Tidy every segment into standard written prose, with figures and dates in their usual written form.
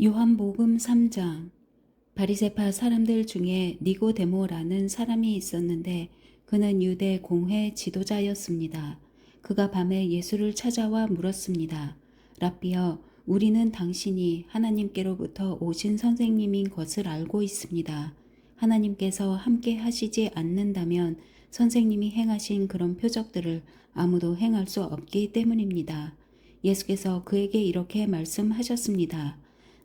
요한복음 3장. 바리새파 사람들 중에 니고데모라는 사람이 있었는데 그는 유대 공회 지도자였습니다. 그가 밤에 예수를 찾아와 물었습니다. 랍비여, 우리는 당신이 하나님께로부터 오신 선생님인 것을 알고 있습니다. 하나님께서 함께 하시지 않는다면 선생님이 행하신 그런 표적들을 아무도 행할 수 없기 때문입니다. 예수께서 그에게 이렇게 말씀하셨습니다.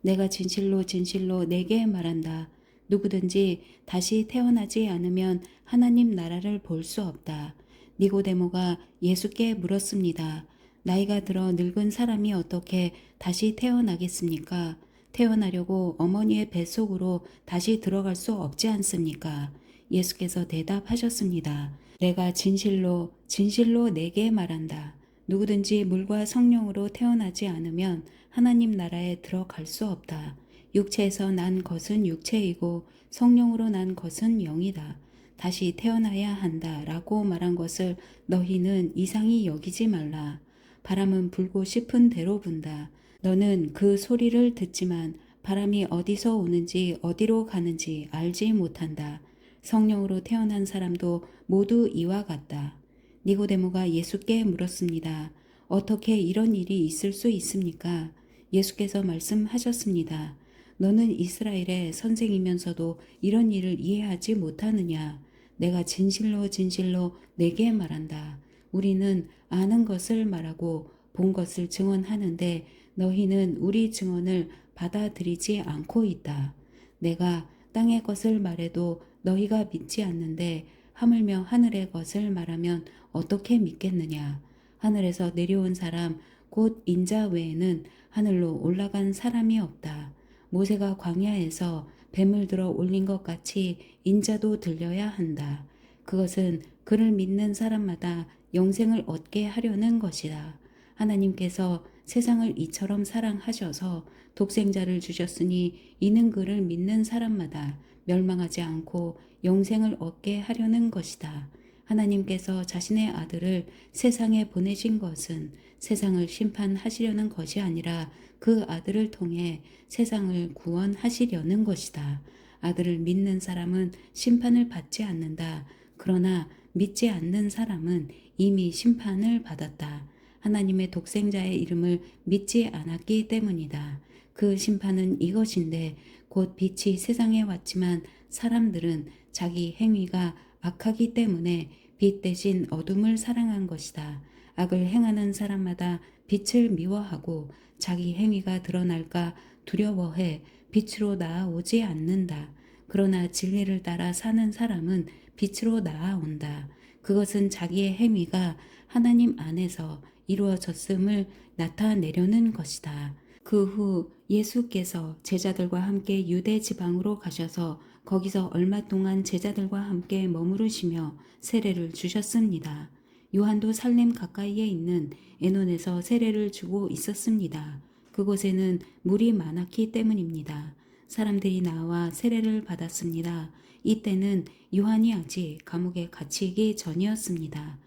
내가 진실로 진실로 내게 말한다. 누구든지 다시 태어나지 않으면 하나님 나라를 볼 수 없다. 니고데모가 예수께 물었습니다. 나이가 들어 늙은 사람이 어떻게 다시 태어나겠습니까? 태어나려고 어머니의 뱃속으로 다시 들어갈 수 없지 않습니까? 예수께서 대답하셨습니다. 내가 진실로 진실로 내게 말한다. 누구든지 물과 성령으로 태어나지 않으면 하나님 나라에 들어갈 수 없다. 육체에서 난 것은 육체이고 성령으로 난 것은 영이다. 다시 태어나야 한다 라고 말한 것을 너희는 이상히 여기지 말라. 바람은 불고 싶은 대로 분다. 너는 그 소리를 듣지만 바람이 어디서 오는지 어디로 가는지 알지 못한다. 성령으로 태어난 사람도 모두 이와 같다. 니고데모가 예수께 물었습니다. 어떻게 이런 일이 있을 수 있습니까? 예수께서 말씀하셨습니다. 너는 이스라엘의 선생이면서도 이런 일을 이해하지 못하느냐? 내가 진실로 진실로 내게 말한다. 우리는 아는 것을 말하고 본 것을 증언하는데 너희는 우리 증언을 받아들이지 않고 있다. 내가 땅의 것을 말해도 너희가 믿지 않는데 하물며 하늘의 것을 말하면 어떻게 믿겠느냐? 하늘에서 내려온 사람 곧 인자 외에는 하늘로 올라간 사람이 없다. 모세가 광야에서 뱀을 들어 올린 것 같이 인자도 들려야 한다. 그것은 그를 믿는 사람마다 영생을 얻게 하려는 것이다. 하나님께서 세상을 이처럼 사랑하셔서 독생자를 주셨으니 이는 그를 믿는 사람마다 멸망하지 않고 영생을 얻게 하려는 것이다. 하나님께서 자신의 아들을 세상에 보내신 것은 세상을 심판하시려는 것이 아니라 그 아들을 통해 세상을 구원하시려는 것이다. 아들을 믿는 사람은 심판을 받지 않는다. 그러나 믿지 않는 사람은 이미 심판을 받았다. 하나님의 독생자의 이름을 믿지 않았기 때문이다. 그 심판은 이것인데 곧 빛이 세상에 왔지만 사람들은 자기 행위가 악하기 때문에 빛 대신 어둠을 사랑한 것이다. 악을 행하는 사람마다 빛을 미워하고 자기 행위가 드러날까 두려워해 빛으로 나아오지 않는다. 그러나 진리를 따라 사는 사람은 빛으로 나아온다. 그것은 자기의 행위가 하나님 안에서 이루어졌음을 나타내려는 것이다. 그 후 예수께서 제자들과 함께 유대 지방으로 가셔서 거기서 얼마 동안 제자들과 함께 머무르시며 세례를 주셨습니다. 요한도 살렘 가까이에 있는 에논에서 세례를 주고 있었습니다. 그곳에는 물이 많았기 때문입니다. 사람들이 나와 세례를 받았습니다. 이때는 요한이 아직 감옥에 갇히기 전이었습니다.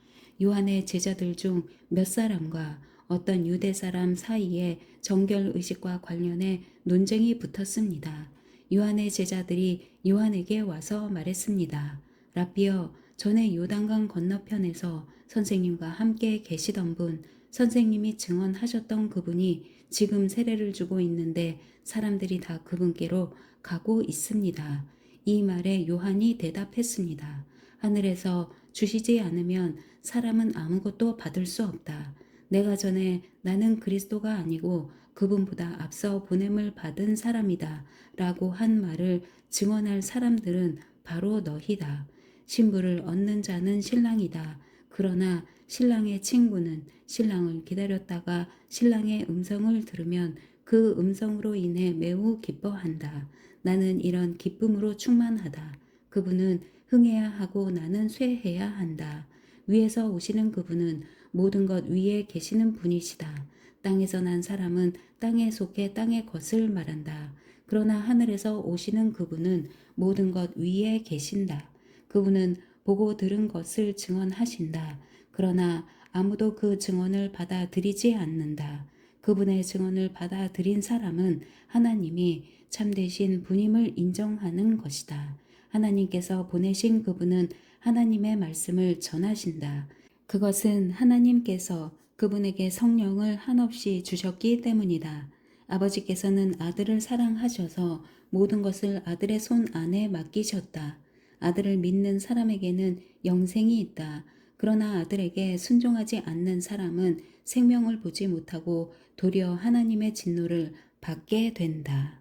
요한의 제자들 중 몇 사람과 어떤 유대 사람 사이에 정결의식과 관련해 논쟁이 붙었습니다. 요한의 제자들이 요한에게 와서 말했습니다. 랍비여, 전에 요단강 건너편에서 선생님과 함께 계시던 분, 선생님이 증언하셨던 그분이 지금 세례를 주고 있는데 사람들이 다 그분께로 가고 있습니다. 이 말에 요한이 대답했습니다. 하늘에서 주시지 않으면 사람은 아무것도 받을 수 없다. 내가 전에 나는 그리스도가 아니고 그분보다 앞서 보냄을 받은 사람이다 라고 한 말을 증언할 사람들은 바로 너희다. 신부를 얻는 자는 신랑이다. 그러나 신랑의 친구는 신랑을 기다렸다가 신랑의 음성을 들으면 그 음성으로 인해 매우 기뻐한다. 나는 이런 기쁨으로 충만하다. 그분은 흥해야 하고 나는 쇠해야 한다. 위에서 오시는 그분은 모든 것 위에 계시는 분이시다. 땅에서 난 사람은 땅에 속해 땅의 것을 말한다. 그러나 하늘에서 오시는 그분은 모든 것 위에 계신다. 그분은 보고 들은 것을 증언하신다. 그러나 아무도 그 증언을 받아들이지 않는다. 그분의 증언을 받아들인 사람은 하나님이 참되신 분임을 인정하는 것이다. 하나님께서 보내신 그분은 하나님의 말씀을 전하신다. 그것은 하나님께서 그분에게 성령을 한없이 주셨기 때문이다. 아버지께서는 아들을 사랑하셔서 모든 것을 아들의 손 안에 맡기셨다. 아들을 믿는 사람에게는 영생이 있다. 그러나 아들에게 순종하지 않는 사람은 생명을 보지 못하고 도리어 하나님의 진노를 받게 된다.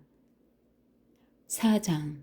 4장.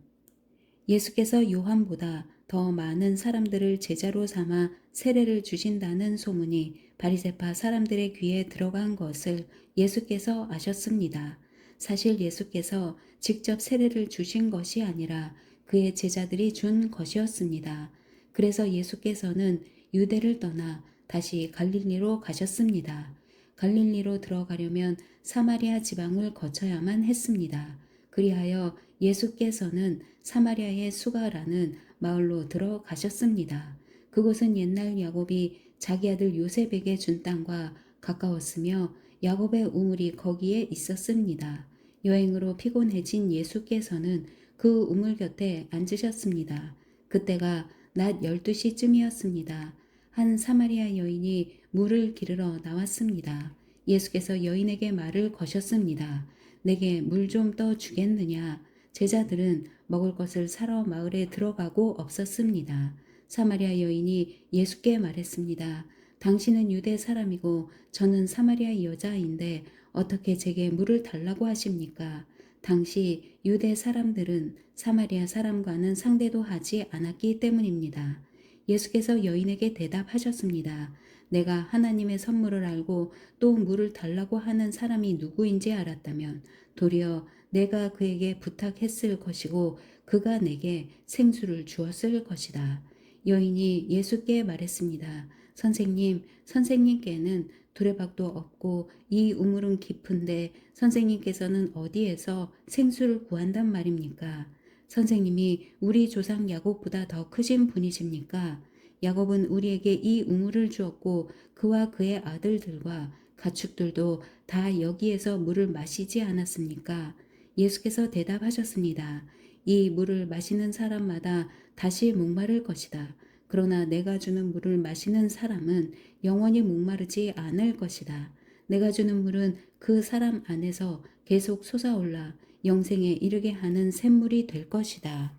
예수께서 요한보다 더 많은 사람들을 제자로 삼아 세례를 주신다는 소문이 바리새파 사람들의 귀에 들어간 것을 예수께서 아셨습니다. 사실 예수께서 직접 세례를 주신 것이 아니라 그의 제자들이 준 것이었습니다. 그래서 예수께서는 유대를 떠나 다시 갈릴리로 가셨습니다. 갈릴리로 들어가려면 사마리아 지방을 거쳐야만 했습니다. 그리하여 예수께서는 사마리아의 수가라는 마을로 들어가셨습니다. 그곳은 옛날 야곱이 자기 아들 요셉에게 준 땅과 가까웠으며 야곱의 우물이 거기에 있었습니다. 여행으로 피곤해진 예수께서는 그 우물 곁에 앉으셨습니다. 그때가 낮 12시쯤이었습니다. 한 사마리아 여인이 물을 기르러 나왔습니다. 예수께서 여인에게 말을 거셨습니다. 내게 물 좀 떠 주겠느냐? 제자들은 먹을 것을 사러 마을에 들어가고 없었습니다. 사마리아 여인이 예수께 말했습니다. 당신은 유대 사람이고 저는 사마리아 여자인데 어떻게 제게 물을 달라고 하십니까? 당시 유대 사람들은 사마리아 사람과는 상대도 하지 않았기 때문입니다. 예수께서 여인에게 대답하셨습니다. 내가 하나님의 선물을 알고 또 물을 달라고 하는 사람이 누구인지 알았다면 도리어 내가 그에게 부탁했을 것이고 그가 내게 생수를 주었을 것이다. 여인이 예수께 말했습니다. 선생님, 선생님께는 두레박도 없고 이 우물은 깊은데 선생님께서는 어디에서 생수를 구한단 말입니까? 선생님이 우리 조상 야곱보다 더 크신 분이십니까? 야곱은 우리에게 이 우물을 주었고 그와 그의 아들들과 가축들도 다 여기에서 물을 마시지 않았습니까? 예수께서 대답하셨습니다. 이 물을 마시는 사람마다 다시 목마를 것이다. 그러나 내가 주는 물을 마시는 사람은 영원히 목마르지 않을 것이다. 내가 주는 물은 그 사람 안에서 계속 솟아올라 영생에 이르게 하는 샘물이 될 것이다.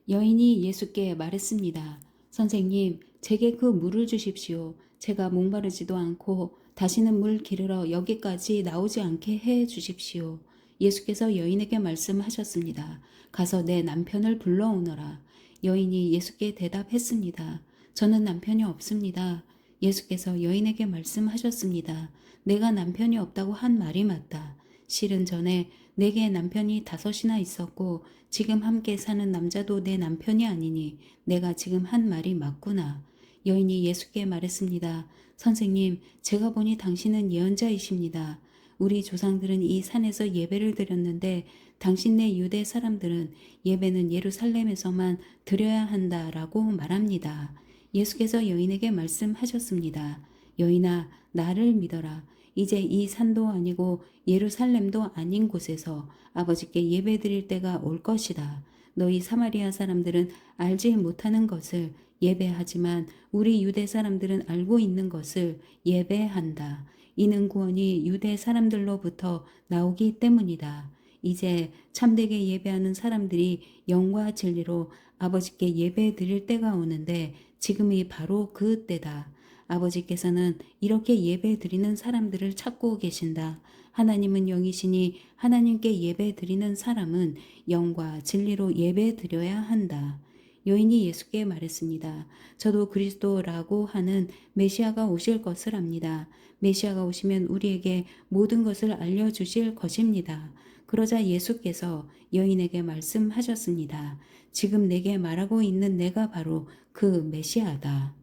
여인이 예수께 말했습니다. 선생님, 제게 그 물을 주십시오. 제가 목마르지도 않고 다시는 물 기르러 여기까지 나오지 않게 해 주십시오. 예수께서 여인에게 말씀하셨습니다. 가서 내 남편을 불러오너라. 여인이 예수께 대답했습니다. 저는 남편이 없습니다. 예수께서 여인에게 말씀하셨습니다. 내가 남편이 없다고 한 말이 맞다. 실은 전에 내게 남편이 5이나 있었고 지금 함께 사는 남자도 내 남편이 아니니 내가 지금 한 말이 맞구나. 여인이 예수께 말했습니다. 선생님, 제가 보니 당신은 예언자이십니다. 우리 조상들은 이 산에서 예배를 드렸는데 당신네 유대 사람들은 예배는 예루살렘에서만 드려야 한다라고 말합니다. 예수께서 여인에게 말씀하셨습니다. 여인아, 나를 믿어라. 이제 이 산도 아니고 예루살렘도 아닌 곳에서 아버지께 예배드릴 때가 올 것이다. 너희 사마리아 사람들은 알지 못하는 것을 예배하지만 우리 유대 사람들은 알고 있는 것을 예배한다. 이는 구원이 유대 사람들로부터 나오기 때문이다. 이제 참되게 예배하는 사람들이 영과 진리로 아버지께 예배 드릴 때가 오는데 지금이 바로 그 때다. 아버지께서는 이렇게 예배 드리는 사람들을 찾고 계신다. 하나님은 영이시니 하나님께 예배 드리는 사람은 영과 진리로 예배 드려야 한다. 여인이 예수께 말했습니다. 저도 그리스도라고 하는 메시아가 오실 것을 압니다. 메시아가 오시면 우리에게 모든 것을 알려주실 것입니다. 그러자 예수께서 여인에게 말씀하셨습니다. 지금 내게 말하고 있는 내가 바로 그 메시아다.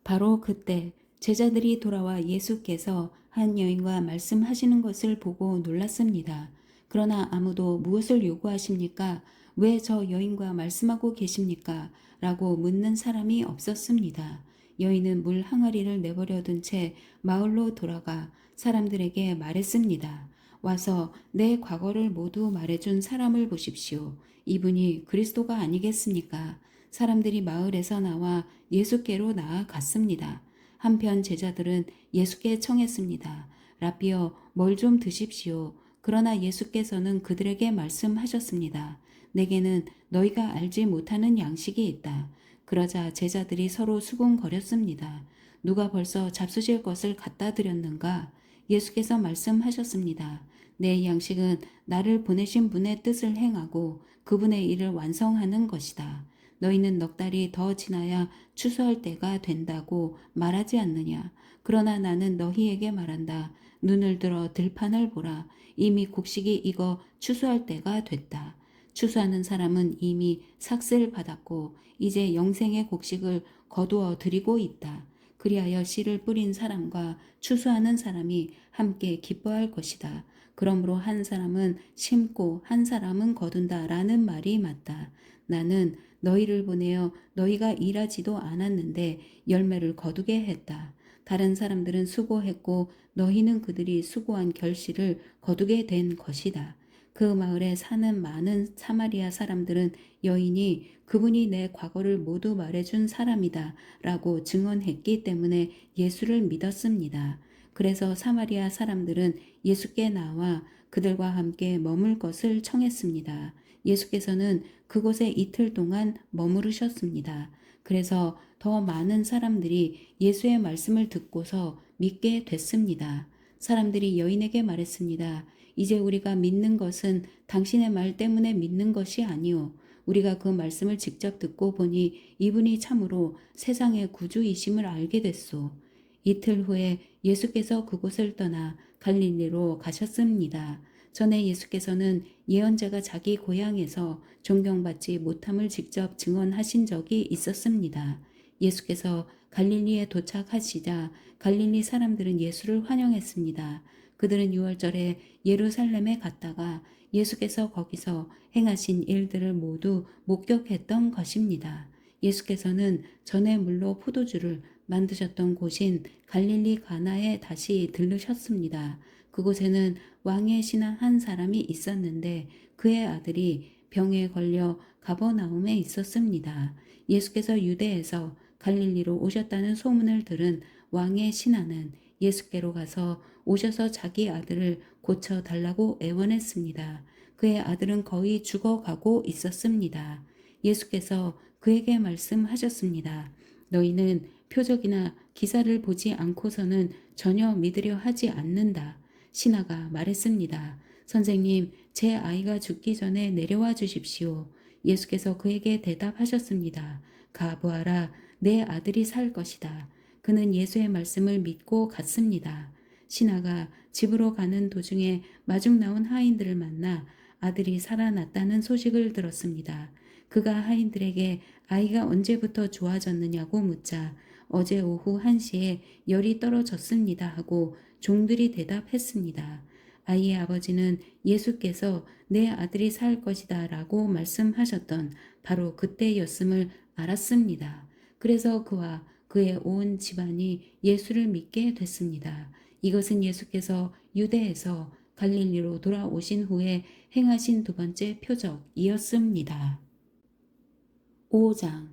바로 그때 제자들이 돌아와 예수께서 한 여인과 말씀하시는 것을 보고 놀랐습니다. 그러나 아무도 무엇을 요구하십니까? 왜 저 여인과 말씀하고 계십니까? 라고 묻는 사람이 없었습니다. 여인은 물 항아리를 내버려 둔 채 마을로 돌아가 사람들에게 말했습니다. 와서 내 과거를 모두 말해준 사람을 보십시오. 이분이 그리스도가 아니겠습니까? 사람들이 마을에서 나와 예수께로 나아갔습니다. 한편 제자들은 예수께 청했습니다. 라비어, 뭘 좀 드십시오. 그러나 예수께서는 그들에게 말씀하셨습니다. 내게는 너희가 알지 못하는 양식이 있다. 그러자 제자들이 서로 수군거렸습니다. 누가 벌써 잡수실 것을 갖다 드렸는가? 예수께서 말씀하셨습니다. 내 양식은 나를 보내신 분의 뜻을 행하고 그분의 일을 완성하는 것이다. 너희는 넉 달이 더 지나야 추수할 때가 된다고 말하지 않느냐? 그러나 나는 너희에게 말한다. 눈을 들어 들판을 보라. 이미 곡식이 익어 추수할 때가 됐다. 추수하는 사람은 이미 삭슬 받았고 이제 영생의 곡식을 거두어 드리고 있다. 그리하여 씨를 뿌린 사람과 추수하는 사람이 함께 기뻐할 것이다. 그러므로 한 사람은 심고 한 사람은 거둔다 라는 말이 맞다. 나는 너희를 보내어 너희가 일하지도 않았는데 열매를 거두게 했다. 다른 사람들은 수고했고 너희는 그들이 수고한 결실을 거두게 된 것이다. 그 마을에 사는 많은 사마리아 사람들은 여인이 그분이 내 과거를 모두 말해준 사람이다 라고 증언했기 때문에 예수를 믿었습니다. 그래서 사마리아 사람들은 예수께 나와 그들과 함께 머물 것을 청했습니다. 예수께서는 그곳에 이틀 동안 머무르셨습니다. 그래서 더 많은 사람들이 예수의 말씀을 듣고서 믿게 됐습니다. 사람들이 여인에게 말했습니다. 이제 우리가 믿는 것은 당신의 말 때문에 믿는 것이 아니오. 우리가 그 말씀을 직접 듣고 보니 이분이 참으로 세상의 구주이심을 알게 됐소. 이틀 후에 예수께서 그곳을 떠나 갈릴리로 가셨습니다. 전에 예수께서는 예언자가 자기 고향에서 존경받지 못함을 직접 증언하신 적이 있었습니다. 예수께서 갈릴리에 도착하시자 갈릴리 사람들은 예수를 환영했습니다. 그들은 유월절에 예루살렘에 갔다가 예수께서 거기서 행하신 일들을 모두 목격했던 것입니다. 예수께서는 전에 물로 포도주를 만드셨던 곳인 갈릴리 가나에 다시 들르셨습니다. 그곳에는 왕의 신하 한 사람이 있었는데 그의 아들이 병에 걸려 가버나움에 있었습니다. 예수께서 유대에서 갈릴리로 오셨다는 소문을 들은 왕의 신하는 예수께로 가서 오셔서 자기 아들을 고쳐달라고 애원했습니다. 그의 아들은 거의 죽어가고 있었습니다. 예수께서 그에게 말씀하셨습니다. 너희는 표적이나 기사를 보지 않고서는 전혀 믿으려 하지 않는다. 신하가 말했습니다. 선생님, 제 아이가 죽기 전에 내려와 주십시오. 예수께서 그에게 대답하셨습니다. 가보아라, 내 아들이 살 것이다. 그는 예수의 말씀을 믿고 갔습니다. 신하가 집으로 가는 도중에 마중 나온 하인들을 만나 아들이 살아났다는 소식을 들었습니다. 그가 하인들에게 아이가 언제부터 좋아졌느냐고 묻자 어제 오후 1시에 열이 떨어졌습니다 하고 종들이 대답했습니다. 아이의 아버지는 예수께서 내 아들이 살 것이다 라고 말씀하셨던 바로 그때였음을 알았습니다. 그래서 그와 그의 온 집안이 예수를 믿게 됐습니다. 이것은 예수께서 유대에서 갈릴리로 돌아오신 후에 행하신 두 번째 표적이었습니다. 5장.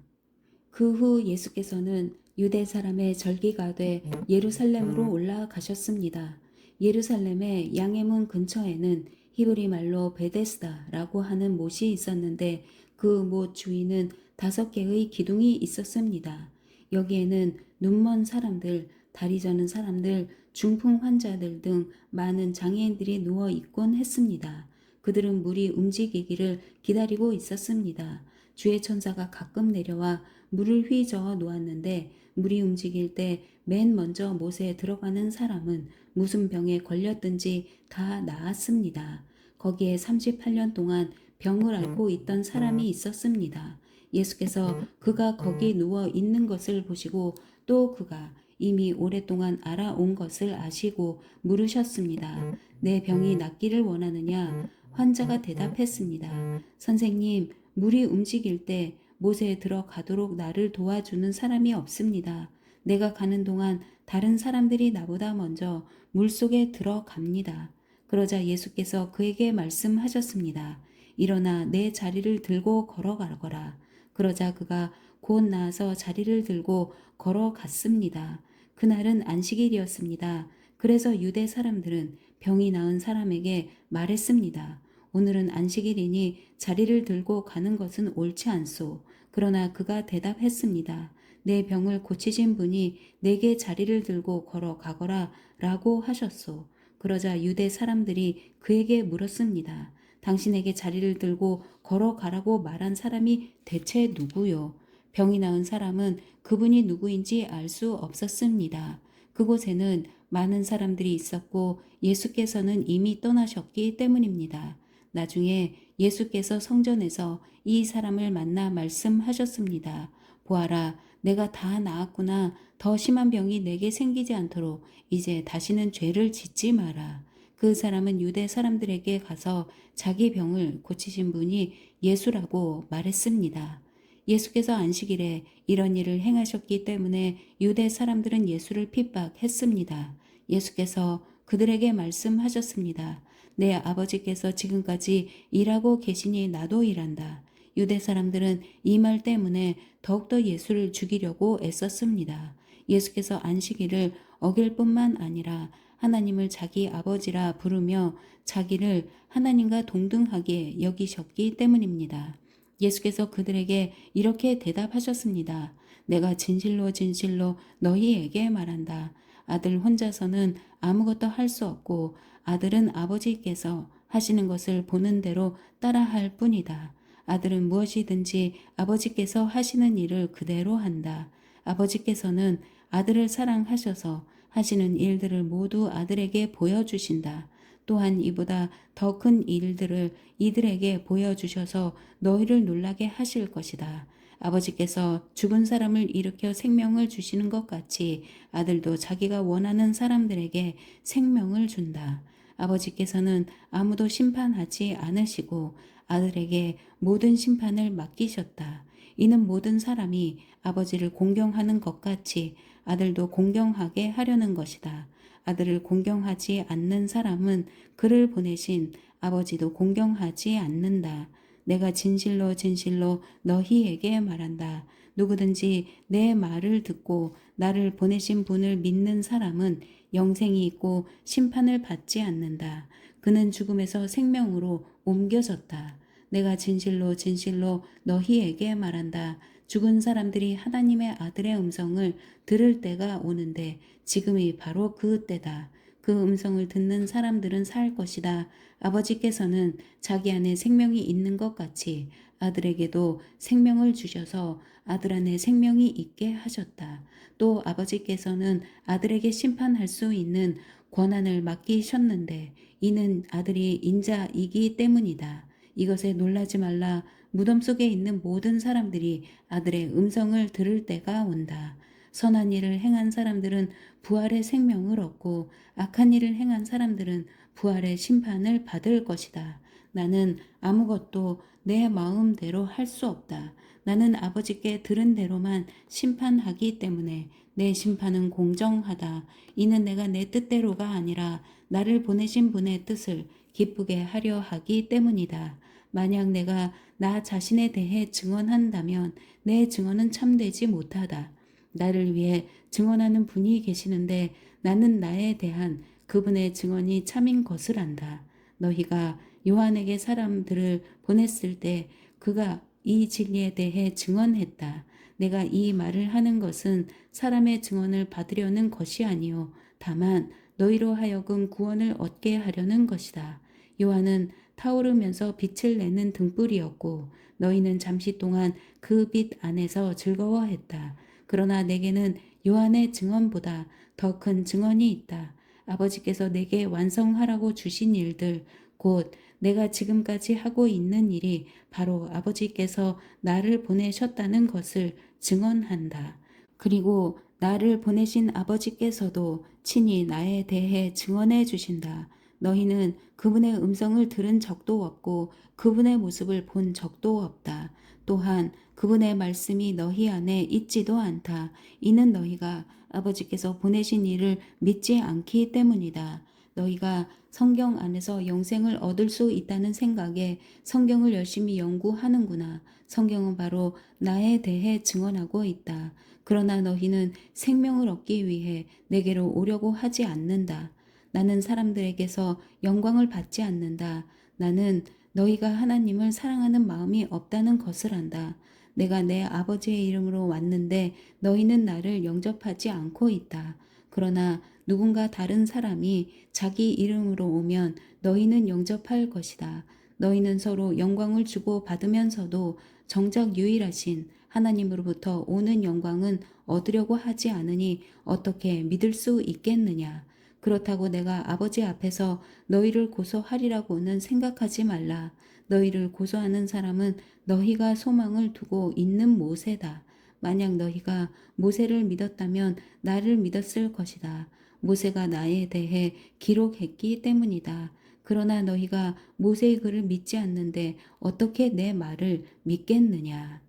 그 후 예수께서는 유대 사람의 절기가 돼 예루살렘으로 올라가셨습니다. 예루살렘의 양의 문 근처에는 히브리 말로 베데스다라고 하는 못이 있었는데 그 못 주위는 5개의 기둥이 있었습니다. 여기에는 눈먼 사람들, 다리 저는 사람들, 중풍 환자들 등 많은 장애인들이 누워 있곤 했습니다. 그들은 물이 움직이기를 기다리고 있었습니다. 주의 천사가 가끔 내려와 물을 휘저어 놓았는데 물이 움직일 때 맨 먼저 못에 들어가는 사람은 무슨 병에 걸렸든지 다 나았습니다. 거기에 38년 동안 병을 앓고 있던 사람이 있었습니다. 예수께서 그가 거기 누워 있는 것을 보시고 또 그가 이미 오랫동안 알아온 것을 아시고 물으셨습니다. 내 병이 낫기를 원하느냐? 환자가 대답했습니다. 선생님, 물이 움직일 때 못에 들어가도록 나를 도와주는 사람이 없습니다. 내가 가는 동안 다른 사람들이 나보다 먼저 물속에 들어갑니다. 그러자 예수께서 그에게 말씀하셨습니다. 일어나 내 자리를 들고 걸어가거라. 그러자 그가 곧 나아서 자리를 들고 걸어갔습니다. 그날은 안식일이었습니다. 그래서 유대 사람들은 병이 나은 사람에게 말했습니다. 오늘은 안식일이니 자리를 들고 가는 것은 옳지 않소. 그러나 그가 대답했습니다. 내 병을 고치신 분이 내게 자리를 들고 걸어가거라 라고 하셨소. 그러자 유대 사람들이 그에게 물었습니다. 당신에게 자리를 들고 걸어가라고 말한 사람이 대체 누구요? 병이 나은 사람은 그분이 누구인지 알 수 없었습니다. 그곳에는 많은 사람들이 있었고 예수께서는 이미 떠나셨기 때문입니다. 나중에 예수께서 성전에서 이 사람을 만나 말씀하셨습니다. 보아라, 내가 다 나았구나. 더 심한 병이 내게 생기지 않도록 이제 다시는 죄를 짓지 마라. 그 사람은 유대 사람들에게 가서 자기 병을 고치신 분이 예수라고 말했습니다. 예수께서 안식일에 이런 일을 행하셨기 때문에 유대 사람들은 예수를 핍박했습니다. 예수께서 그들에게 말씀하셨습니다. 내 아버지께서 지금까지 일하고 계시니 나도 일한다. 유대 사람들은 이 말 때문에 더욱더 예수를 죽이려고 애썼습니다. 예수께서 안식일을 어길 뿐만 아니라 하나님을 자기 아버지라 부르며 자기를 하나님과 동등하게 여기셨기 때문입니다. 예수께서 그들에게 이렇게 대답하셨습니다. 내가 진실로 진실로 너희에게 말한다. 아들 혼자서는 아무것도 할 수 없고 아들은 아버지께서 하시는 것을 보는 대로 따라할 뿐이다. 아들은 무엇이든지 아버지께서 하시는 일을 그대로 한다. 아버지께서는 아들을 사랑하셔서 하시는 일들을 모두 아들에게 보여주신다. 또한 이보다 더 큰 일들을 이들에게 보여주셔서 너희를 놀라게 하실 것이다. 아버지께서 죽은 사람을 일으켜 생명을 주시는 것 같이 아들도 자기가 원하는 사람들에게 생명을 준다. 아버지께서는 아무도 심판하지 않으시고 아들에게 모든 심판을 맡기셨다. 이는 모든 사람이 아버지를 공경하는 것 같이 아들도 공경하게 하려는 것이다. 아들을 공경하지 않는 사람은 그를 보내신 아버지도 공경하지 않는다. 내가 진실로 진실로 너희에게 말한다. 누구든지 내 말을 듣고 나를 보내신 분을 믿는 사람은 영생이 있고 심판을 받지 않는다. 그는 죽음에서 생명으로 옮겨졌다. 내가 진실로 진실로 너희에게 말한다. 죽은 사람들이 하나님의 아들의 음성을 들을 때가 오는데 지금이 바로 그 때다. 그 음성을 듣는 사람들은 살 것이다. 아버지께서는 자기 안에 생명이 있는 것 같이 아들에게도 생명을 주셔서 아들 안에 생명이 있게 하셨다. 또 아버지께서는 아들에게 심판할 수 있는 권한을 맡기셨는데 이는 아들이 인자이기 때문이다. 이것에 놀라지 말라. 무덤 속에 있는 모든 사람들이 아들의 음성을 들을 때가 온다. 선한 일을 행한 사람들은 부활의 생명을 얻고 악한 일을 행한 사람들은 부활의 심판을 받을 것이다. 나는 아무것도 내 마음대로 할 수 없다. 나는 아버지께 들은 대로만 심판하기 때문에 내 심판은 공정하다. 이는 내가 내 뜻대로가 아니라 나를 보내신 분의 뜻을 기쁘게 하려 하기 때문이다. 만약 내가 나 자신에 대해 증언한다면 내 증언은 참되지 못하다. 나를 위해 증언하는 분이 계시는데 나는 나에 대한 그분의 증언이 참인 것을 안다. 너희가 요한에게 사람들을 보냈을 때 그가 이 진리에 대해 증언했다. 내가 이 말을 하는 것은 사람의 증언을 받으려는 것이 아니요 다만 너희로 하여금 구원을 얻게 하려는 것이다. 요한은 타오르면서 빛을 내는 등불이었고 너희는 잠시 동안 그 빛 안에서 즐거워했다. 그러나 내게는 요한의 증언보다 더 큰 증언이 있다. 아버지께서 내게 완성하라고 주신 일들, 곧 내가 지금까지 하고 있는 일이 바로 아버지께서 나를 보내셨다는 것을 증언한다. 그리고 나를 보내신 아버지께서도 친히 나에 대해 증언해 주신다. 너희는 그분의 음성을 들은 적도 없고 그분의 모습을 본 적도 없다. 또한 그분의 말씀이 너희 안에 있지도 않다. 이는 너희가 아버지께서 보내신 이를 믿지 않기 때문이다. 너희가 성경 안에서 영생을 얻을 수 있다는 생각에 성경을 열심히 연구하는구나. 성경은 바로 나에 대해 증언하고 있다. 그러나 너희는 생명을 얻기 위해 내게로 오려고 하지 않는다. 나는 사람들에게서 영광을 받지 않는다. 나는 너희가 하나님을 사랑하는 마음이 없다는 것을 안다. 내가 내 아버지의 이름으로 왔는데 너희는 나를 영접하지 않고 있다. 그러나 누군가 다른 사람이 자기 이름으로 오면 너희는 영접할 것이다. 너희는 서로 영광을 주고 받으면서도 정작 유일하신 하나님으로부터 오는 영광은 얻으려고 하지 않으니 어떻게 믿을 수 있겠느냐. 그렇다고 내가 아버지 앞에서 너희를 고소하리라고는 생각하지 말라. 너희를 고소하는 사람은 너희가 소망을 두고 있는 모세다. 만약 너희가 모세를 믿었다면 나를 믿었을 것이다. 모세가 나에 대해 기록했기 때문이다. 그러나 너희가 모세의 글을 믿지 않는데 어떻게 내 말을 믿겠느냐.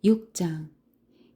6장.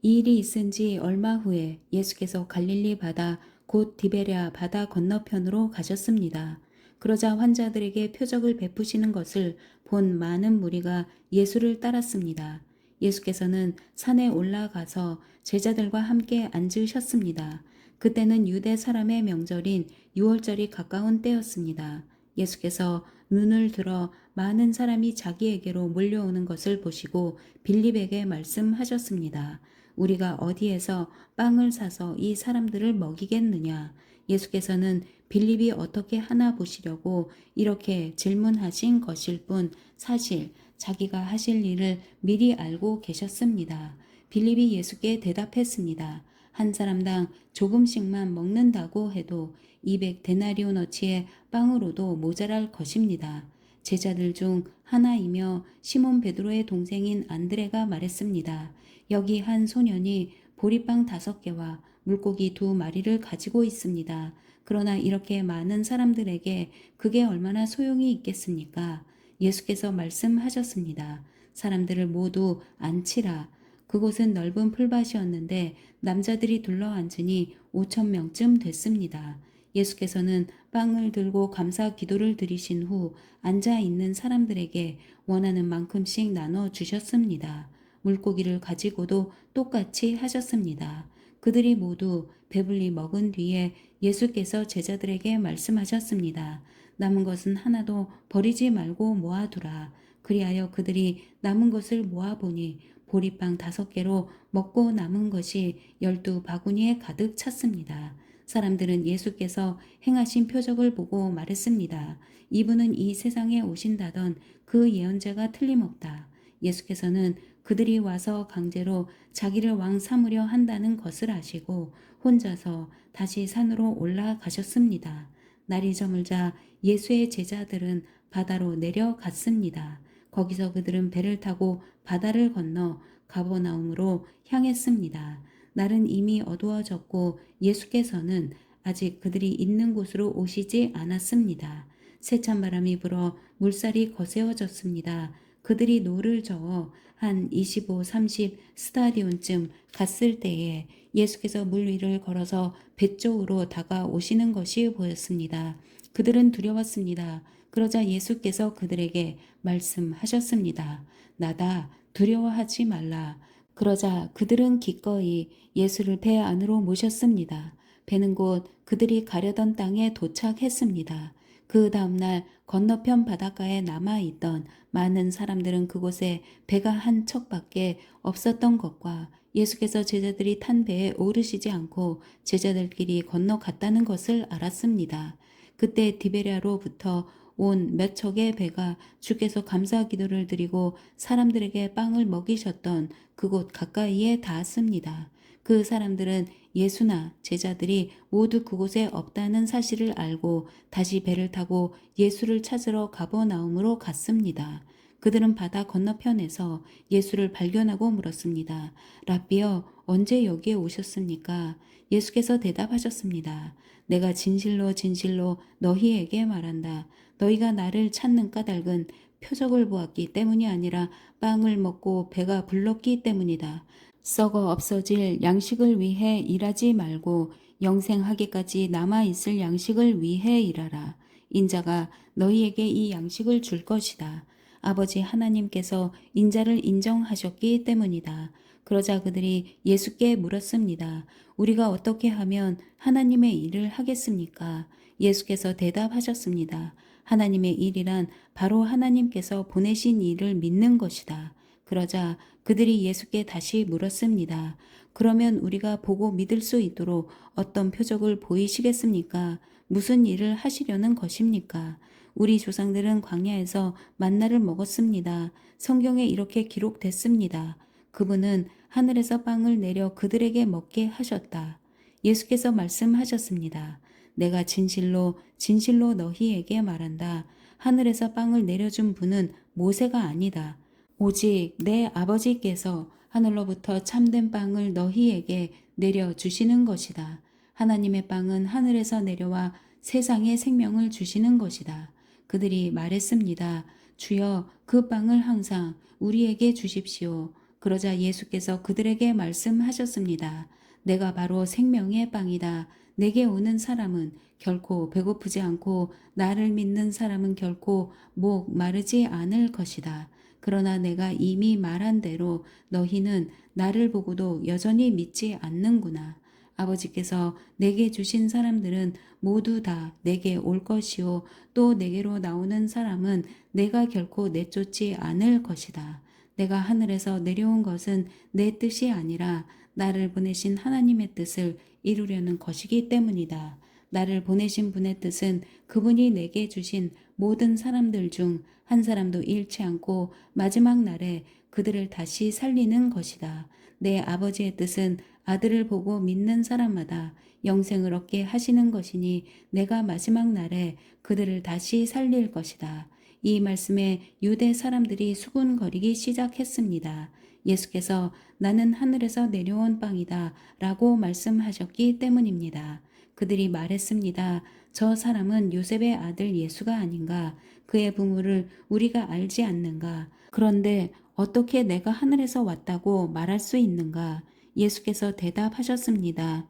이 일이 있은 지 얼마 후에 예수께서 갈릴리 바다 곧 디베랴 바다 건너편으로 가셨습니다. 그러자 환자들에게 표적을 베푸시는 것을 본 많은 무리가 예수를 따랐습니다. 예수께서는 산에 올라가서 제자들과 함께 앉으셨습니다. 그때는 유대 사람의 명절인 유월절이 가까운 때였습니다. 예수께서 눈을 들어 많은 사람이 자기에게로 몰려오는 것을 보시고 빌립에게 말씀하셨습니다. 우리가 어디에서 빵을 사서 이 사람들을 먹이겠느냐? 예수께서는 빌립이 어떻게 하나 보시려고 이렇게 질문하신 것일 뿐 사실 자기가 하실 일을 미리 알고 계셨습니다. 빌립이 예수께 대답했습니다. 한 사람당 조금씩만 먹는다고 해도 200데나리온어치의 빵으로도 모자랄 것입니다. 제자들 중 하나이며 시몬 베드로의 동생인 안드레가 말했습니다. 여기 한 소년이 보리빵 5개와 물고기 2마리를 가지고 있습니다. 그러나 이렇게 많은 사람들에게 그게 얼마나 소용이 있겠습니까? 예수께서 말씀하셨습니다. 사람들을 모두 앉히라. 그곳은 넓은 풀밭이었는데 남자들이 둘러앉으니 5,000명쯤 됐습니다. 예수께서는 빵을 들고 감사 기도를 드리신 후 앉아 있는 사람들에게 원하는 만큼씩 나눠 주셨습니다. 물고기를 가지고도 똑같이 하셨습니다. 그들이 모두 배불리 먹은 뒤에 예수께서 제자들에게 말씀하셨습니다. 남은 것은 하나도 버리지 말고 모아두라. 그리하여 그들이 남은 것을 모아보니 보리빵 5개로 먹고 남은 것이 12바구니에 가득 찼습니다. 사람들은 예수께서 행하신 표적을 보고 말했습니다. 이분은 이 세상에 오신다던 그 예언자가 틀림없다. 예수께서는 그들이 와서 강제로 자기를 왕 삼으려 한다는 것을 아시고 혼자서 다시 산으로 올라가셨습니다. 날이 저물자 예수의 제자들은 바다로 내려갔습니다. 거기서 그들은 배를 타고 바다를 건너 가버나움으로 향했습니다. 날은 이미 어두워졌고 예수께서는 아직 그들이 있는 곳으로 오시지 않았습니다. 세찬 바람이 불어 물살이 거세어졌습니다. 그들이 노를 저어 한 25, 30 스타디온쯤 갔을 때에 예수께서 물 위를 걸어서 배 쪽으로 다가오시는 것이 보였습니다. 그들은 두려웠습니다. 그러자 예수께서 그들에게 말씀하셨습니다. 나다, 두려워하지 말라. 그러자 그들은 기꺼이 예수를 배 안으로 모셨습니다. 배는 곧 그들이 가려던 땅에 도착했습니다. 그 다음날 건너편 바닷가에 남아있던 많은 사람들은 그곳에 배가 한 척밖에 없었던 것과 예수께서 제자들이 탄 배에 오르시지 않고 제자들끼리 건너갔다는 것을 알았습니다. 그때 디베랴로부터 온 몇 척의 배가 주께서 감사 기도를 드리고 사람들에게 빵을 먹이셨던 그곳 가까이에 닿았습니다. 그 사람들은 예수나 제자들이 모두 그곳에 없다는 사실을 알고 다시 배를 타고 예수를 찾으러 가버나움으로 갔습니다. 그들은 바다 건너편에서 예수를 발견하고 물었습니다. 라삐여, 언제 여기에 오셨습니까? 예수께서 대답하셨습니다. 내가 진실로 진실로 너희에게 말한다. 너희가 나를 찾는 까닭은 표적을 보았기 때문이 아니라 빵을 먹고 배가 불렀기 때문이다. 썩어 없어질 양식을 위해 일하지 말고 영생하기까지 남아있을 양식을 위해 일하라. 인자가 너희에게 이 양식을 줄 것이다. 아버지 하나님께서 인자를 인정하셨기 때문이다. 그러자 그들이 예수께 물었습니다. 우리가 어떻게 하면 하나님의 일을 하겠습니까? 예수께서 대답하셨습니다. 하나님의 일이란 바로 하나님께서 보내신 일을 믿는 것이다. 그러자 그들이 예수께 다시 물었습니다. 그러면 우리가 보고 믿을 수 있도록 어떤 표적을 보이시겠습니까? 무슨 일을 하시려는 것입니까? 우리 조상들은 광야에서 만나를 먹었습니다. 성경에 이렇게 기록됐습니다. 그분은 하늘에서 빵을 내려 그들에게 먹게 하셨다. 예수께서 말씀하셨습니다. 내가 진실로 진실로 너희에게 말한다. 하늘에서 빵을 내려준 분은 모세가 아니다. 오직 내 아버지께서 하늘로부터 참된 빵을 너희에게 내려주시는 것이다. 하나님의 빵은 하늘에서 내려와 세상에 생명을 주시는 것이다. 그들이 말했습니다. 주여, 그 빵을 항상 우리에게 주십시오. 그러자 예수께서 그들에게 말씀하셨습니다. 내가 바로 생명의 빵이다. 내게 오는 사람은 결코 배고프지 않고 나를 믿는 사람은 결코 목 마르지 않을 것이다. 그러나 내가 이미 말한 대로 너희는 나를 보고도 여전히 믿지 않는구나. 아버지께서 내게 주신 사람들은 모두 다 내게 올 것이요 또 내게로 나오는 사람은 내가 결코 내쫓지 않을 것이다. 내가 하늘에서 내려온 것은 내 뜻이 아니라 나를 보내신 하나님의 뜻을 이루려는 것이기 때문이다. 나를 보내신 분의 뜻은 그분이 내게 주신 모든 사람들 중 한 사람도 잃지 않고 마지막 날에 그들을 다시 살리는 것이다. 내 아버지의 뜻은 아들을 보고 믿는 사람마다 영생을 얻게 하시는 것이니 내가 마지막 날에 그들을 다시 살릴 것이다. 이 말씀에 유대 사람들이 수군거리기 시작했습니다. 예수께서 나는 하늘에서 내려온 빵이다 라고 말씀하셨기 때문입니다. 그들이 말했습니다. 저 사람은 요셉의 아들 예수가 아닌가? 그의 부모를 우리가 알지 않는가? 그런데 어떻게 내가 하늘에서 왔다고 말할 수 있는가? 예수께서 대답하셨습니다.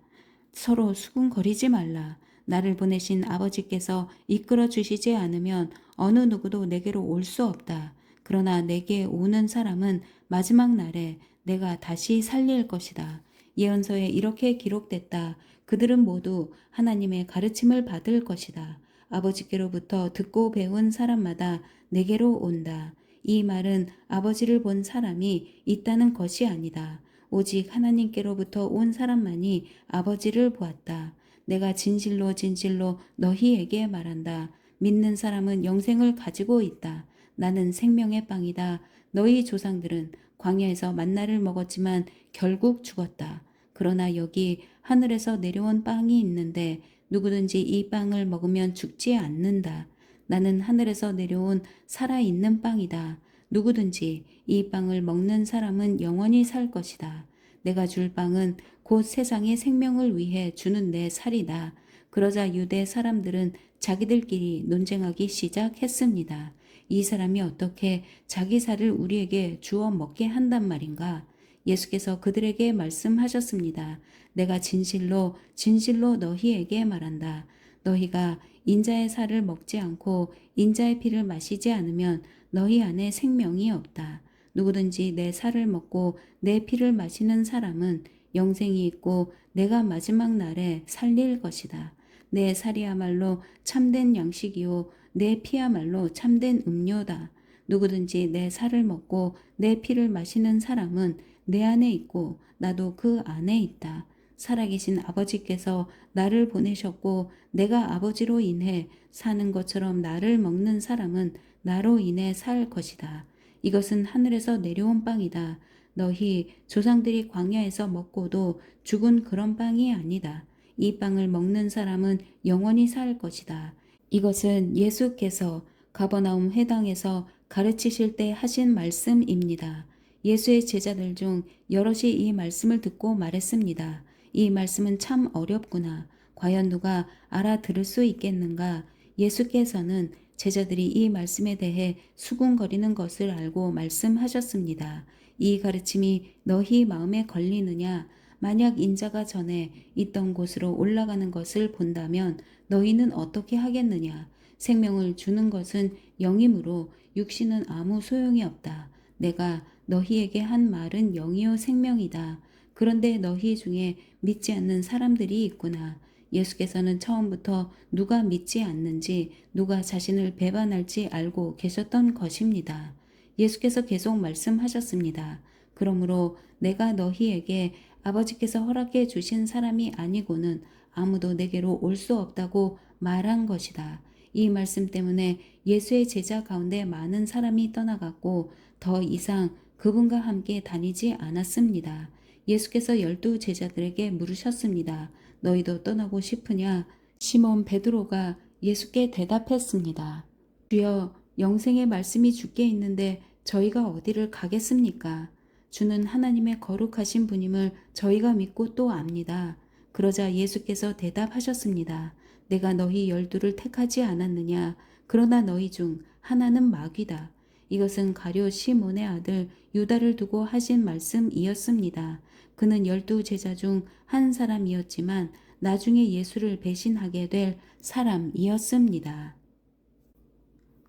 서로 수군거리지 말라. 나를 보내신 아버지께서 이끌어 주시지 않으면 어느 누구도 내게로 올 수 없다. 그러나 내게 오는 사람은 마지막 날에 내가 다시 살릴 것이다. 예언서에 이렇게 기록됐다. 그들은 모두 하나님의 가르침을 받을 것이다. 아버지께로부터 듣고 배운 사람마다 내게로 온다. 이 말은 아버지를 본 사람이 있다는 것이 아니다. 오직 하나님께로부터 온 사람만이 아버지를 보았다. 내가 진실로 진실로 너희에게 말한다. 믿는 사람은 영생을 가지고 있다. 나는 생명의 빵이다. 너희 조상들은 광야에서 만나를 먹었지만 결국 죽었다. 그러나 여기 하늘에서 내려온 빵이 있는데 누구든지 이 빵을 먹으면 죽지 않는다. 나는 하늘에서 내려온 살아있는 빵이다. 누구든지 이 빵을 먹는 사람은 영원히 살 것이다. 내가 줄 빵은 곧 세상의 생명을 위해 주는 내 살이다. 그러자 유대 사람들은 자기들끼리 논쟁하기 시작했습니다. 이 사람이 어떻게 자기 살을 우리에게 주어 먹게 한단 말인가? 예수께서 그들에게 말씀하셨습니다. 내가 진실로 진실로 너희에게 말한다. 너희가 인자의 살을 먹지 않고 인자의 피를 마시지 않으면 너희 안에 생명이 없다. 누구든지 내 살을 먹고 내 피를 마시는 사람은 영생이 있고 내가 마지막 날에 살릴 것이다. 내 살이야말로 참된 양식이요 내 피야말로 참된 음료다. 누구든지 내 살을 먹고 내 피를 마시는 사람은 내 안에 있고 나도 그 안에 있다. 살아계신 아버지께서 나를 보내셨고 내가 아버지로 인해 사는 것처럼 나를 먹는 사람은 나로 인해 살 것이다. 이것은 하늘에서 내려온 빵이다. 너희 조상들이 광야에서 먹고도 죽은 그런 빵이 아니다. 이 빵을 먹는 사람은 영원히 살 것이다. 이것은 예수께서 가버나움 회당에서 가르치실 때 하신 말씀입니다. 예수의 제자들 중 여럿이 이 말씀을 듣고 말했습니다. 이 말씀은 참 어렵구나. 과연 누가 알아들을 수 있겠는가? 예수께서는 제자들이 이 말씀에 대해 수군거리는 것을 알고 말씀하셨습니다. 이 가르침이 너희 마음에 걸리느냐? 만약 인자가 전에 있던 곳으로 올라가는 것을 본다면 너희는 어떻게 하겠느냐? 생명을 주는 것은 영이므로 육신은 아무 소용이 없다. 내가 너희에게 한 말은 영이요 생명이다. 그런데 너희 중에 믿지 않는 사람들이 있구나. 예수께서는 처음부터 누가 믿지 않는지, 누가 자신을 배반할지 알고 계셨던 것입니다. 예수께서 계속 말씀하셨습니다. 그러므로 내가 너희에게 아버지께서 허락해 주신 사람이 아니고는 아무도 내게로 올 수 없다고 말한 것이다. 이 말씀 때문에 예수의 제자 가운데 많은 사람이 떠나갔고 더 이상 그분과 함께 다니지 않았습니다. 예수께서 12 제자들에게 물으셨습니다. 너희도 떠나고 싶으냐? 시몬 베드로가 예수께 대답했습니다. 주여, 영생의 말씀이 주께 있는데 저희가 어디를 가겠습니까? 주는 하나님의 거룩하신 분임을 저희가 믿고 또 압니다. 그러자 예수께서 대답하셨습니다. 내가 너희 12를 택하지 않았느냐? 그러나 너희 중 하나는 마귀다. 이것은 가룟 시몬의 아들 유다를 두고 하신 말씀이었습니다. 그는 12 제자 중 한 사람이었지만 나중에 예수를 배신하게 될 사람이었습니다.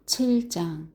7장.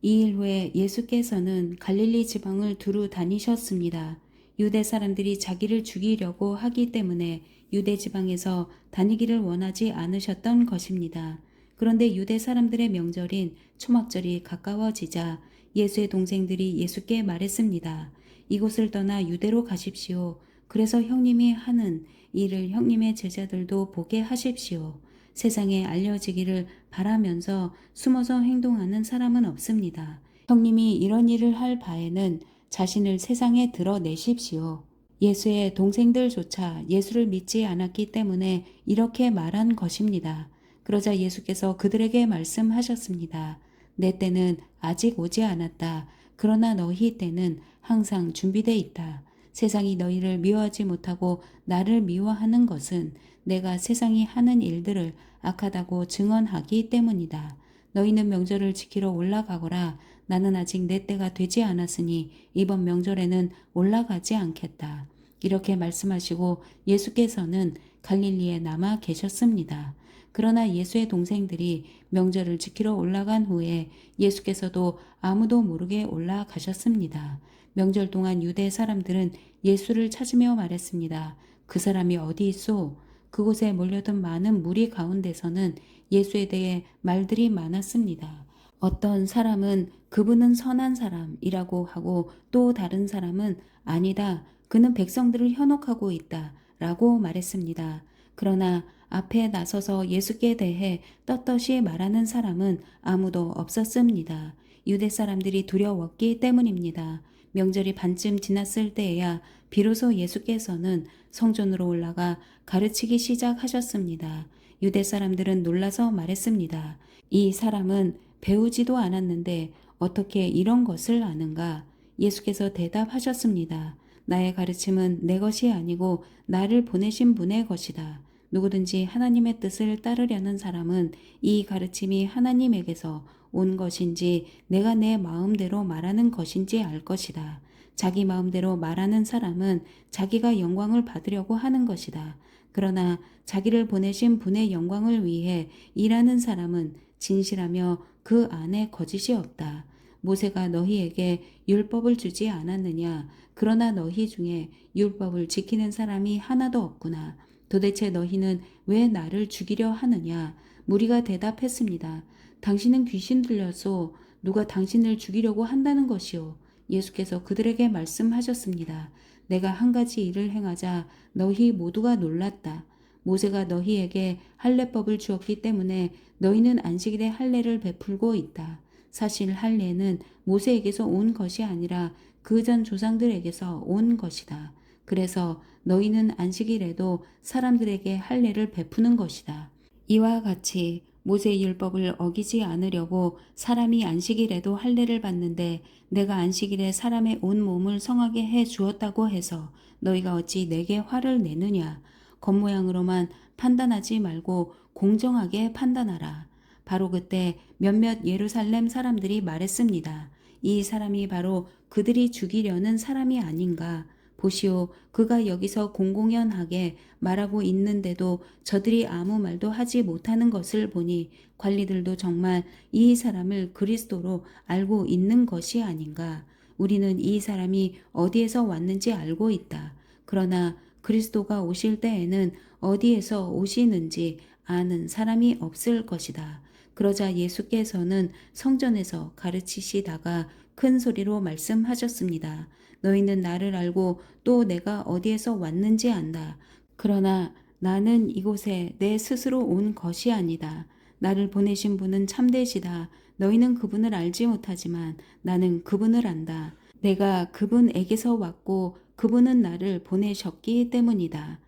2일 후에 예수께서는 갈릴리 지방을 두루 다니셨습니다. 유대 사람들이 자기를 죽이려고 하기 때문에 유대 지방에서 다니기를 원하지 않으셨던 것입니다. 그런데 유대 사람들의 명절인 초막절이 가까워지자 예수의 동생들이 예수께 말했습니다. 이곳을 떠나 유대로 가십시오. 그래서 형님이 하는 일을 형님의 제자들도 보게 하십시오. 세상에 알려지기를 바라면서 숨어서 행동하는 사람은 없습니다. 형님이 이런 일을 할 바에는 자신을 세상에 드러내십시오. 예수의 동생들조차 예수를 믿지 않았기 때문에 이렇게 말한 것입니다. 그러자 예수께서 그들에게 말씀하셨습니다. 내 때는 아직 오지 않았다. 그러나 너희 때는 항상 준비돼 있다. 세상이 너희를 미워하지 못하고 나를 미워하는 것은 내가 세상이 하는 일들을 악하다고 증언하기 때문이다. 너희는 명절을 지키러 올라가거라. 나는 아직 내 때가 되지 않았으니 이번 명절에는 올라가지 않겠다. 이렇게 말씀하시고 예수께서는 갈릴리에 남아 계셨습니다. 그러나 예수의 동생들이 명절을 지키러 올라간 후에 예수께서도 아무도 모르게 올라가셨습니다. 명절 동안 유대 사람들은 예수를 찾으며 말했습니다. 그 사람이 어디 있소? 그곳에 몰려든 많은 무리 가운데서는 예수에 대해 말들이 많았습니다. 어떤 사람은 그분은 선한 사람이라고 하고 또 다른 사람은 아니다. 그는 백성들을 현혹하고 있다. 라고 말했습니다. 그러나 앞에 나서서 예수께 대해 떳떳이 말하는 사람은 아무도 없었습니다. 유대 사람들이 두려웠기 때문입니다. 명절이 반쯤 지났을 때에야 비로소 예수께서는 성전으로 올라가 가르치기 시작하셨습니다. 유대 사람들은 놀라서 말했습니다. 이 사람은 배우지도 않았는데 어떻게 이런 것을 아는가? 예수께서 대답하셨습니다. 나의 가르침은 내 것이 아니고 나를 보내신 분의 것이다. 누구든지 하나님의 뜻을 따르려는 사람은 이 가르침이 하나님에게서 온 것인지 내가 내 마음대로 말하는 것인지 알 것이다. 자기 마음대로 말하는 사람은 자기가 영광을 받으려고 하는 것이다. 그러나 자기를 보내신 분의 영광을 위해 일하는 사람은 진실하며 그 안에 거짓이 없다. 모세가 너희에게 율법을 주지 않았느냐? 그러나 너희 중에 율법을 지키는 사람이 하나도 없구나. 도대체 너희는 왜 나를 죽이려 하느냐? 무리가 대답했습니다. 당신은 귀신 들려서 누가 당신을 죽이려고 한다는 것이요. 예수께서 그들에게 말씀하셨습니다. 내가 한 가지 일을 행하자 너희 모두가 놀랐다. 모세가 너희에게 할례법을 주었기 때문에 너희는 안식일에 할례를 베풀고 있다. 사실 할례는 모세에게서 온 것이 아니라 그 전 조상들에게서 온 것이다. 그래서 너희는 안식일에도 사람들에게 할례를 베푸는 것이다. 이와 같이 모세의 율법을 어기지 않으려고 사람이 안식일에도 할례를 받는데 내가 안식일에 사람의 온 몸을 성하게 해 주었다고 해서 너희가 어찌 내게 화를 내느냐. 겉모양으로만 판단하지 말고 공정하게 판단하라. 바로 그때 몇몇 예루살렘 사람들이 말했습니다. 이 사람이 바로 그들이 죽이려는 사람이 아닌가. 보시오, 그가 여기서 공공연하게 말하고 있는데도 저들이 아무 말도 하지 못하는 것을 보니 관리들도 정말 이 사람을 그리스도로 알고 있는 것이 아닌가. 우리는 이 사람이 어디에서 왔는지 알고 있다. 그러나 그리스도가 오실 때에는 어디에서 오시는지 아는 사람이 없을 것이다. 그러자 예수께서는 성전에서 가르치시다가 큰 소리로 말씀하셨습니다. 너희는 나를 알고 또 내가 어디에서 왔는지 안다. 그러나 나는 이곳에 내 스스로 온 것이 아니다. 나를 보내신 분은 참되시다. 너희는 그분을 알지 못하지만 나는 그분을 안다. 내가 그분에게서 왔고 그분은 나를 보내셨기 때문이다.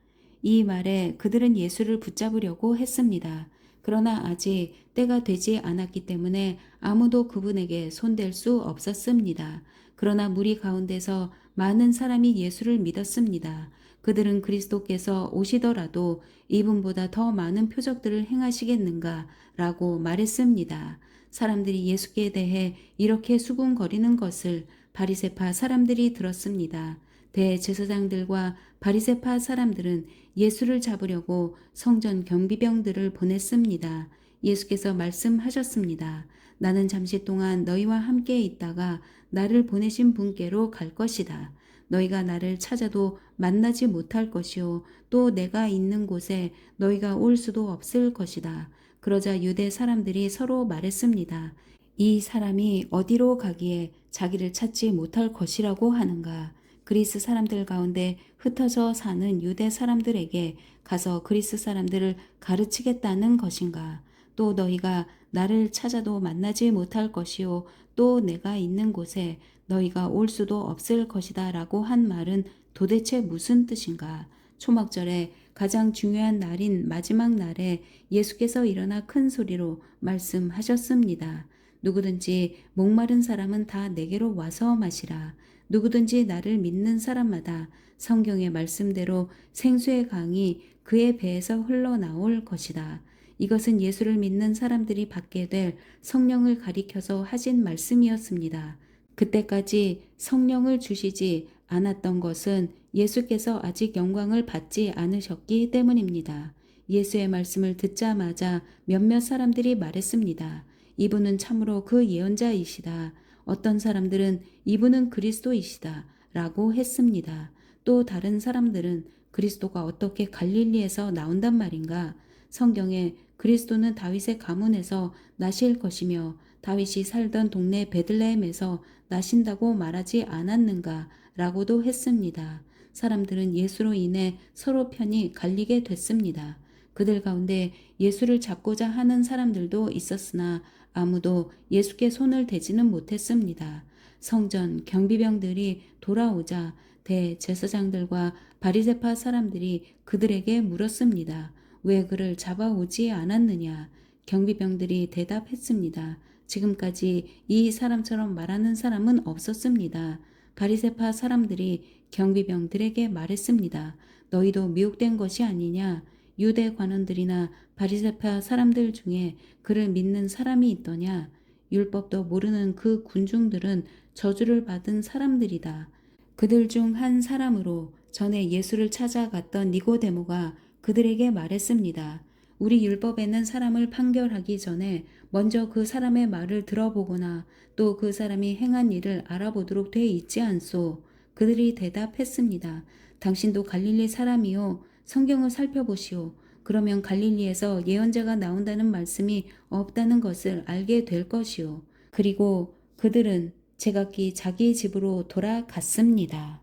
이 말에 그들은 예수를 붙잡으려고 했습니다. 그러나 아직 때가 되지 않았기 때문에 아무도 그분에게 손댈 수 없었습니다. 그러나 무리 가운데서 많은 사람이 예수를 믿었습니다. 그들은 그리스도께서 오시더라도 이분보다 더 많은 표적들을 행하시겠는가 라고 말했습니다. 사람들이 예수께 대해 이렇게 수군거리는 것을 바리새파 사람들이 들었습니다. 대제사장들과 바리새파 사람들은 예수를 잡으려고 성전 경비병들을 보냈습니다. 예수께서 말씀하셨습니다. 나는 잠시 동안 너희와 함께 있다가 나를 보내신 분께로 갈 것이다. 너희가 나를 찾아도 만나지 못할 것이요 또 내가 있는 곳에 너희가 올 수도 없을 것이다. 그러자 유대 사람들이 서로 말했습니다. 이 사람이 어디로 가기에 자기를 찾지 못할 것이라고 하는가. 그리스 사람들 가운데 흩어져 사는 유대 사람들에게 가서 그리스 사람들을 가르치겠다는 것인가. 또 너희가 나를 찾아도 만나지 못할 것이요 또 내가 있는 곳에 너희가 올 수도 없을 것이다 라고 한 말은 도대체 무슨 뜻인가. 초막절에 가장 중요한 날인 마지막 날에 예수께서 일어나 큰 소리로 말씀하셨습니다. 누구든지 목마른 사람은 다 내게로 와서 마시라. 누구든지 나를 믿는 사람마다 성경의 말씀대로 생수의 강이 그의 배에서 흘러나올 것이다. 이것은 예수를 믿는 사람들이 받게 될 성령을 가리켜서 하신 말씀이었습니다. 그때까지 성령을 주시지 않았던 것은 예수께서 아직 영광을 받지 않으셨기 때문입니다. 예수의 말씀을 듣자마자 몇몇 사람들이 말했습니다. 이분은 참으로 그 예언자이시다. 어떤 사람들은 이분은 그리스도이시다 라고 했습니다. 또 다른 사람들은 그리스도가 어떻게 갈릴리에서 나온단 말인가? 성경에 그리스도는 다윗의 가문에서 나실 것이며 다윗이 살던 동네 베들레헴에서 나신다고 말하지 않았는가? 라고도 했습니다. 사람들은 예수로 인해 서로 편이 갈리게 됐습니다. 그들 가운데 예수를 잡고자 하는 사람들도 있었으나 아무도 예수께 손을 대지는 못했습니다. 성전 경비병들이 돌아오자 대제사장들과 바리새파 사람들이 그들에게 물었습니다. 왜 그를 잡아오지 않았느냐? 경비병들이 대답했습니다. 지금까지 이 사람처럼 말하는 사람은 없었습니다. 바리새파 사람들이 경비병들에게 말했습니다. 너희도 미혹된 것이 아니냐? 유대 관원들이나 바리새파 사람들 중에 그를 믿는 사람이 있더냐? 율법도 모르는 그 군중들은 저주를 받은 사람들이다. 그들 중 한 사람으로 전에 예수를 찾아갔던 니고데모가 그들에게 말했습니다. 우리 율법에는 사람을 판결하기 전에 먼저 그 사람의 말을 들어보거나 또 그 사람이 행한 일을 알아보도록 돼 있지 않소. 그들이 대답했습니다. 당신도 갈릴리 사람이요. 성경을 살펴보시오. 그러면 갈릴리에서 예언자가 나온다는 말씀이 없다는 것을 알게 될 것이오. 그리고 그들은 제각기 자기 집으로 돌아갔습니다.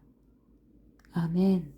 아멘.